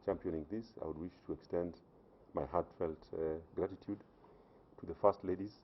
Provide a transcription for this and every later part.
championing this. I would wish to extend my heartfelt gratitude to the First Ladies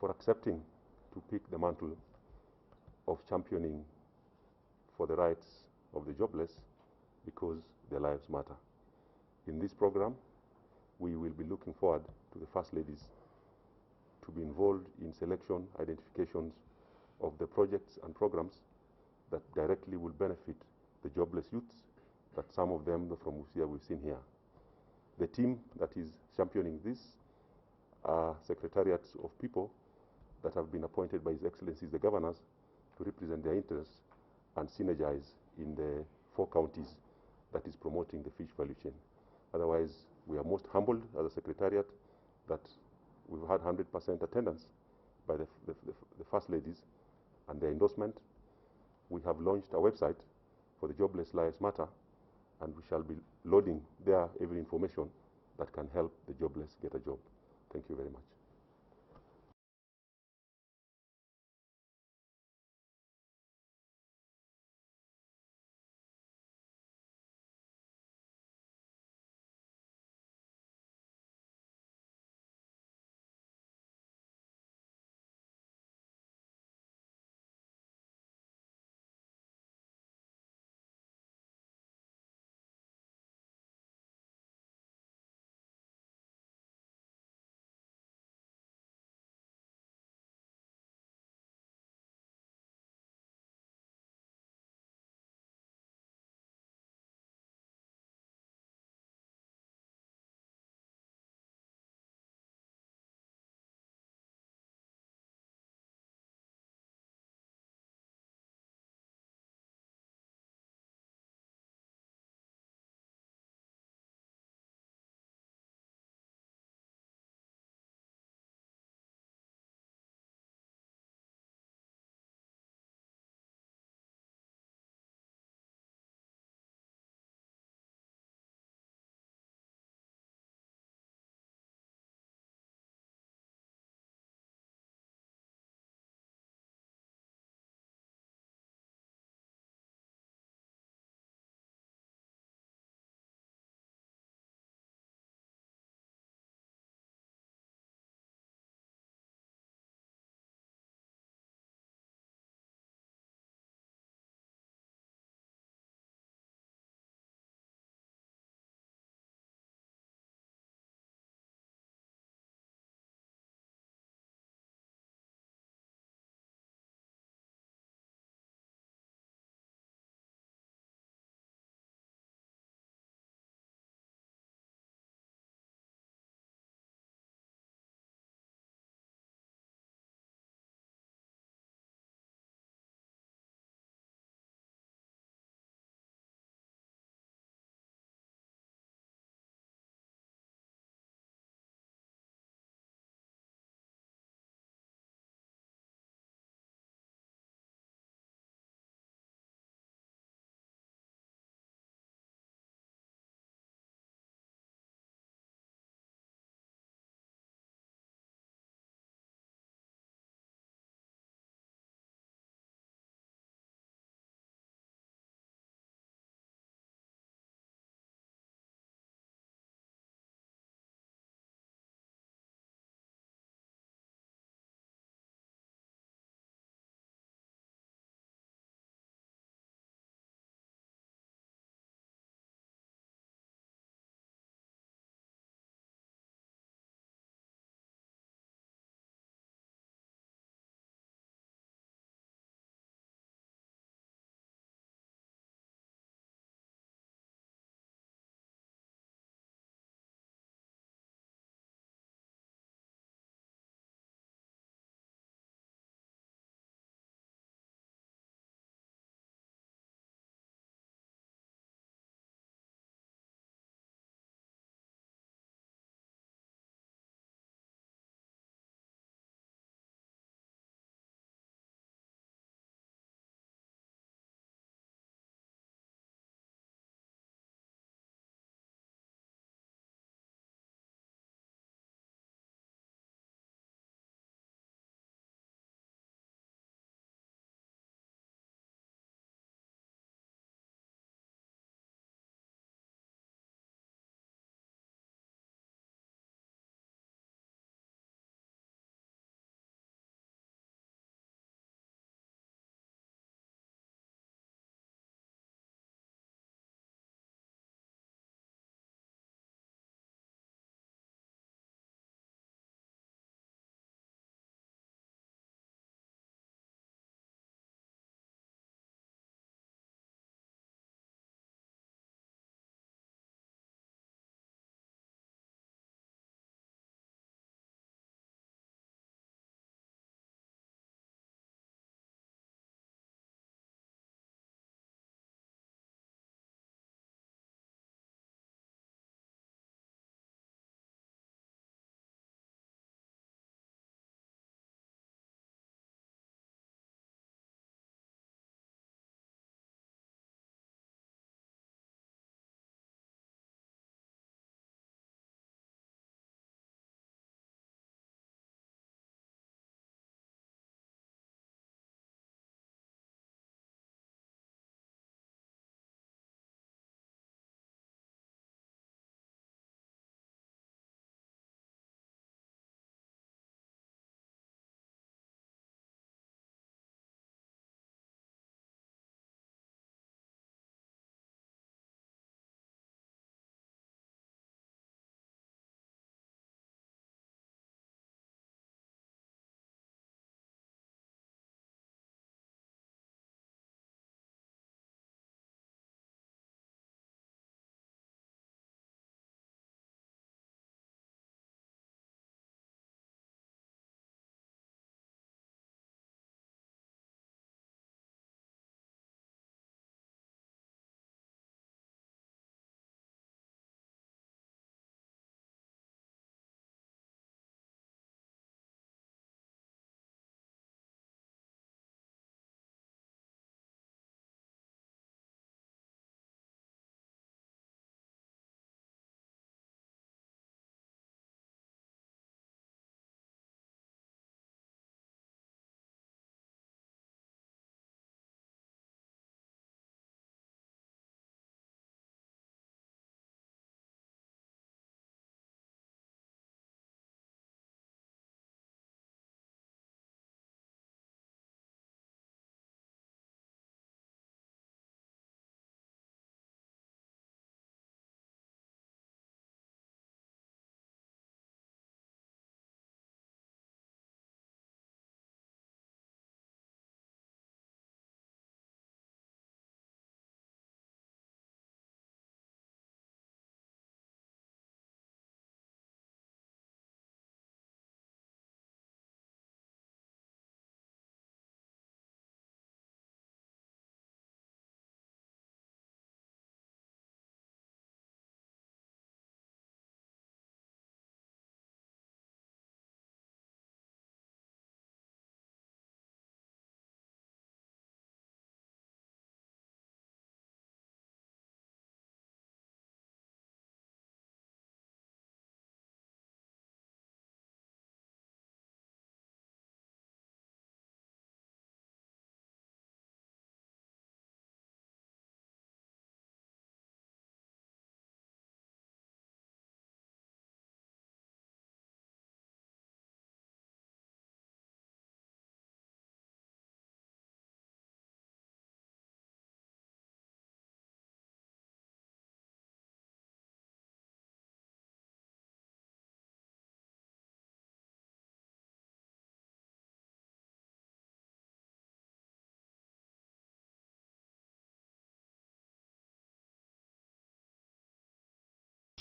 for accepting to pick the mantle of championing for the rights of the jobless, because their lives matter. In this program, we will be looking forward to the First Ladies to be involved in selection, identifications of the projects and programs that directly will benefit the jobless youths, that some of them from Busia we've seen here. The team that is championing this are secretariats of people that have been appointed by His Excellencies the Governors to represent their interests and synergize in the 4 counties that is promoting the fish value chain. Otherwise, we are most humbled as a secretariat that we've had 100% attendance by the First Ladies and their endorsement. We have launched a website for the Jobless Lives Matter, and we shall be loading there every information that can help the jobless get a job. Thank you very much.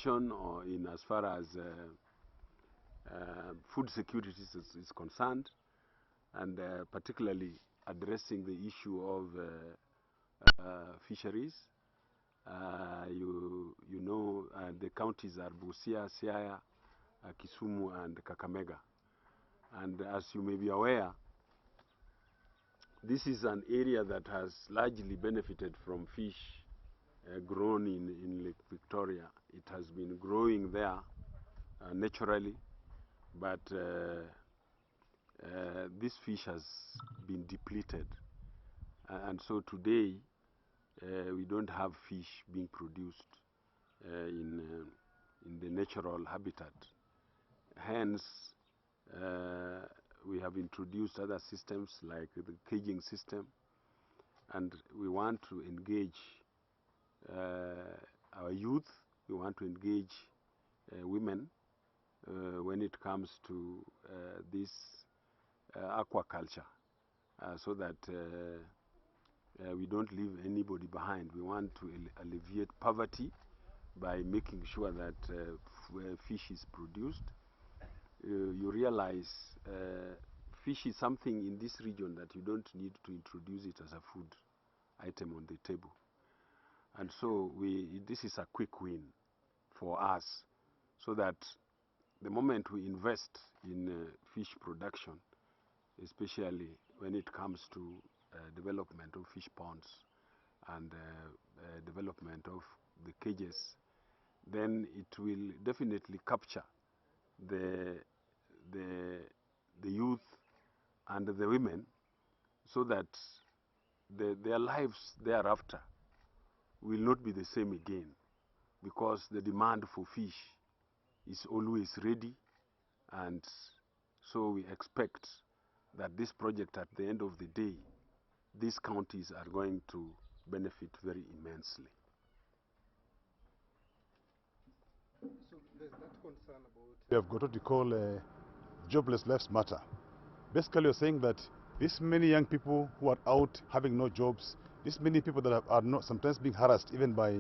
or in as far as food security is concerned, and particularly addressing the issue of fisheries. You know, the counties are Busia, Siaya, Kisumu, and Kakamega. And as you may be aware, this is an area that has largely benefited from fish grown in Lake Victoria. It has been growing there naturally, but this fish has been depleted. And so today, we don't have fish being produced in the natural habitat. Hence, we have introduced other systems like the caging system, and we want to engage our youth, we want to engage women when it comes to this aquaculture, so that we don't leave anybody behind. We want to alleviate poverty by making sure that fish is produced. You realize fish is something in this region that you don't need to introduce it as a food item on the table. And so this is a quick win for us, so that the moment we invest in fish production, especially when it comes to development of fish ponds and development of the cages, then it will definitely capture the youth and the women, so that their lives thereafter will not be the same again, because the demand for fish is always ready. And so we expect that this project, at the end of the day, these counties are going to benefit very immensely. So there's that concern about... We have got what we call jobless lives matter. Basically, you're saying that this many young people who are out having no jobs, this many people that are not sometimes being harassed even by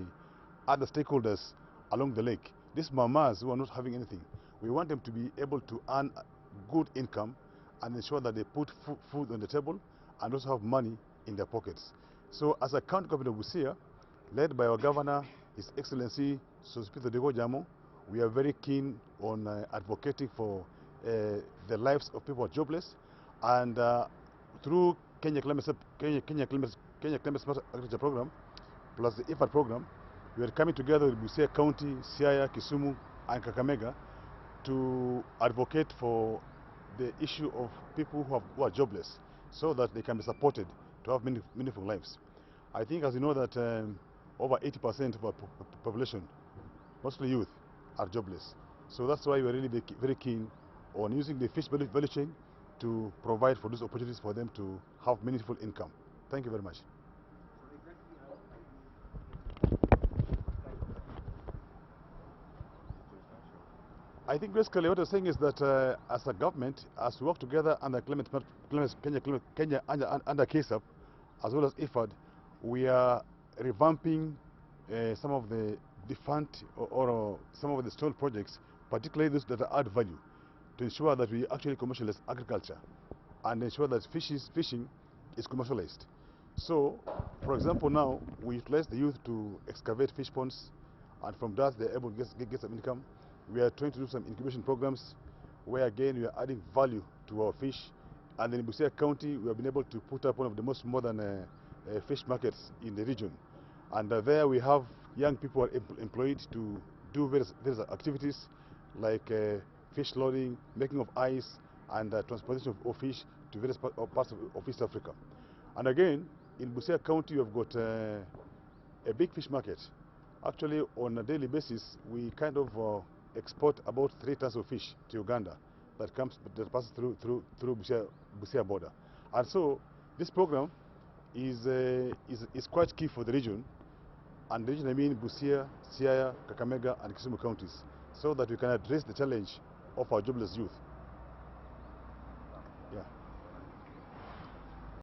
other stakeholders along the lake, these mamas who are not having anything, we want them to be able to earn good income and ensure that they put food on the table and also have money in their pockets. So as a county government of Busia, led by our governor, His Excellency Sospeter Dego Jamo, we are very keen on advocating for the lives of people who are jobless, and through Kenya Climate Smart Agriculture Program plus the IFAD program, we are coming together with Busia County, Siaya, Kisumu, and Kakamega to advocate for the issue of people who are jobless, so that they can be supported to have meaningful lives. I think, as you know, that over 80% of our population, mostly youth, are jobless. So that's why we're really very keen on using the fish value chain to provide for those opportunities for them to have meaningful income. Thank you very much. I think basically what I'm saying is that as a government, as we work together under Kenya under KSAP, as well as IFAD, we are revamping some of the defunct or some of the stalled projects, particularly those that add value, to ensure that we actually commercialize agriculture and ensure that fishing is commercialized. So, for example, now we utilize the youth to excavate fish ponds, and from that they're able to get some income. We are trying to do some incubation programs where, again, we are adding value to our fish. And in Busia County, we have been able to put up one of the most modern fish markets in the region. And there we have young people employed to do various activities like fish loading, making of ice, and transportation of fish to various parts of East Africa. And again, in Busia County, we have got a big fish market. Actually, on a daily basis, we kind of export about 3 tons of fish to Uganda that passes through Busia border. And so this program is quite key for the region, and the region I mean Busia, Siaya, Kakamega, and Kisumu counties, so that we can address the challenge of our jobless youth. Yeah.